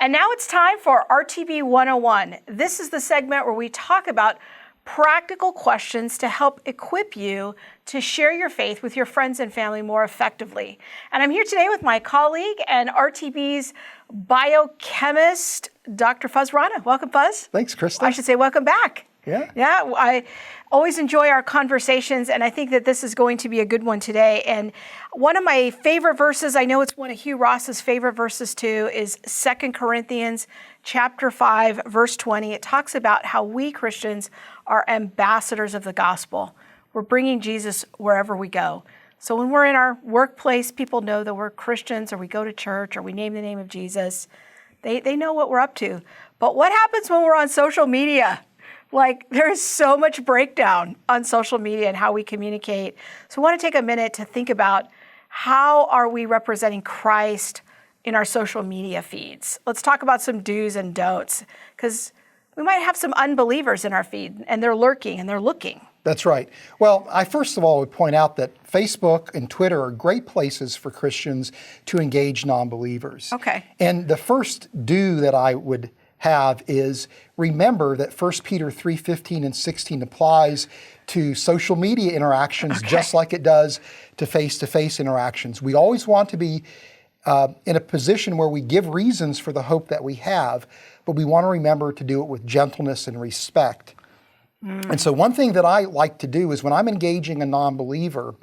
And now it's time for RTB 101. This is the segment where we talk about practical questions to help equip you to share your faith with your friends and family more effectively. And I'm here today with my colleague and RTB's biochemist, Dr. Fuz Rana. Welcome, Fuz. Thanks, Krista. I should say welcome back. Yeah, I always enjoy our conversations, and I think that this is going to be a good one today. And one of my favorite verses, I know it's one of Hugh Ross's favorite verses too, is 2 Corinthians chapter 5, verse 20. It talks about how we Christians are ambassadors of the gospel. We're bringing Jesus wherever we go. So when we're in our workplace, people know that we're Christians, or we go to church, or we name the name of Jesus. They know what we're up to. But what happens when we're on social media? Like, there's so much breakdown on social media and how we communicate. So I want to take a minute to think about how are we representing Christ in our social media feeds. Let's talk about some do's and don'ts, because we might have some unbelievers in our feed, and they're lurking and they're looking. that's right. Well, I first of all would point out that Facebook and Twitter are great places for Christians to engage non-believers. Okay. And the first do that I would have is remember that 1 Peter 3:15 and 16 applies to social media interactions just like it does to face-to-face interactions. We always want to be in a position where we give reasons for the hope that we have, but we want to remember to do it with gentleness and respect. And so one thing that I like to do is when I'm engaging a non-believer,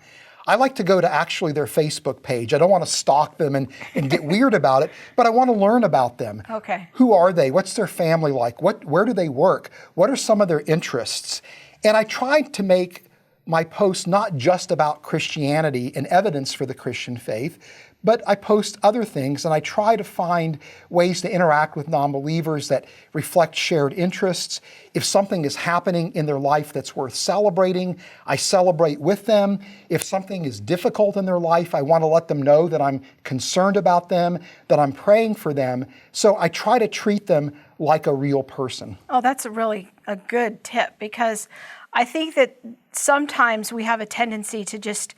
I like to go to actually their Facebook page. I don't want to stalk them and get weird about it, but I want to learn about them. Okay. Who are they? What's their family like? Where do they work? What are some of their interests? And I try to make my posts not just about Christianity and evidence for the Christian faith, but I post other things, and I try to find ways to interact with non-believers that reflect shared interests. If something is happening in their life that's worth celebrating, I celebrate with them. If something is difficult in their life, I want to let them know that I'm concerned about them, that I'm praying for them. So I try to treat them like a real person. Oh, that's really a good tip, because I think that sometimes we have a tendency to just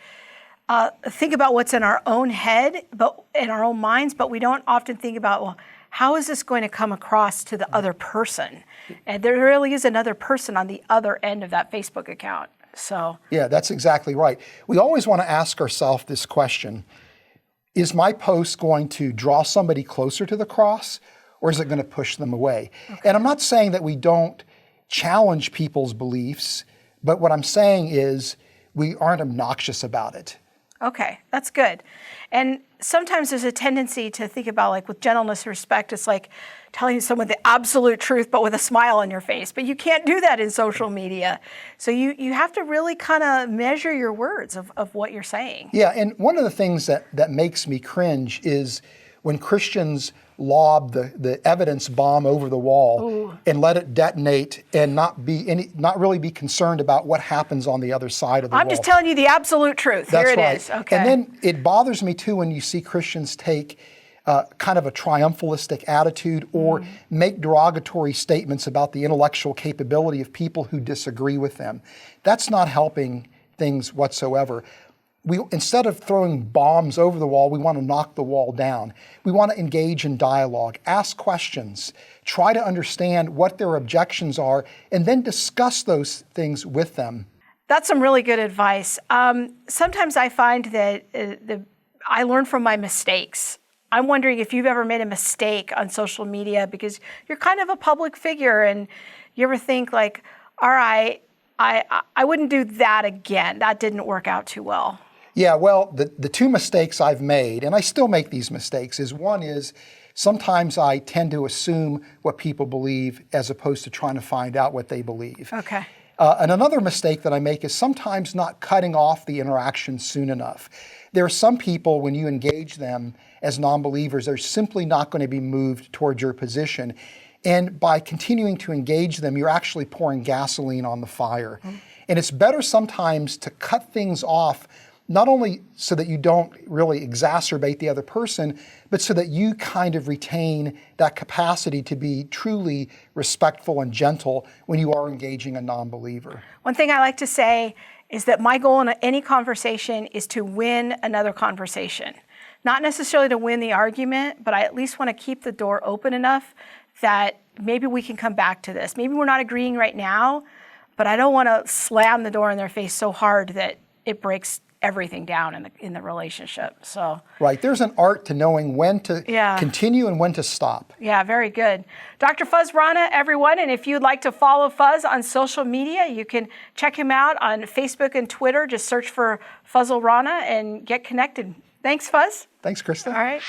think about what's in our own head, but in our own minds, but we don't often think about, well, how is this going to come across to the other person? And there really is another person on the other end of that Facebook account. So yeah, that's exactly right. We always want to ask ourselves this question: is my post going to draw somebody closer to the cross, or is it going to push them away? Okay. And I'm not saying that we don't challenge people's beliefs, but what I'm saying is we aren't obnoxious about it. Okay, that's good. And sometimes there's a tendency to think about, like, with gentleness and respect, it's like telling someone the absolute truth, but with a smile on your face. But you can't do that in social media. So you have to really kind of measure your words of what you're saying. Yeah, and one of the things that makes me cringe is when Christians lob the evidence bomb over the wall and let it detonate and not really be concerned about what happens on the other side of the wall. I'm just telling you the absolute truth. That's Here it right. is. Okay. And then it bothers me too when you see Christians take kind of a triumphalistic attitude or make derogatory statements about the intellectual capability of people who disagree with them. That's not helping things whatsoever. Instead of throwing bombs over the wall, we want to knock the wall down. We want to engage in dialogue, ask questions, try to understand what their objections are, and then discuss those things with them. That's some really good advice. Sometimes I find that I learn from my mistakes. I'm wondering if you've ever made a mistake on social media because you're kind of a public figure, and you ever think like, all right, I wouldn't do that again. That didn't work out too well. Yeah, well, the two mistakes I've made, and I still make these mistakes, is one is sometimes I tend to assume what people believe as opposed to trying to find out what they believe. Okay. And another mistake that I make is sometimes not cutting off the interaction soon enough. There are some people, when you engage them as non-believers, they're simply not going to be moved towards your position. And by continuing to engage them, you're actually pouring gasoline on the fire. And it's better sometimes to cut things off, not only so that you don't really exacerbate the other person, but so that you kind of retain that capacity to be truly respectful and gentle when you are engaging a non-believer. One thing I like to say is that my goal in any conversation is to win another conversation. not necessarily to win the argument, but I at least want to keep the door open enough that maybe we can come back to this. Maybe we're not agreeing right now, but I don't want to slam the door in their face so hard that it breaks everything down in the relationship. So Right. There's an art to knowing when to continue and when to stop. yeah, very good. Dr. Fuz Rana, everyone, and if you'd like to follow Fuz on social media, you can check him out on Facebook and Twitter. Just search for Fuzzle Rana and get connected. Thanks, Fuz. Thanks, Krista. All right.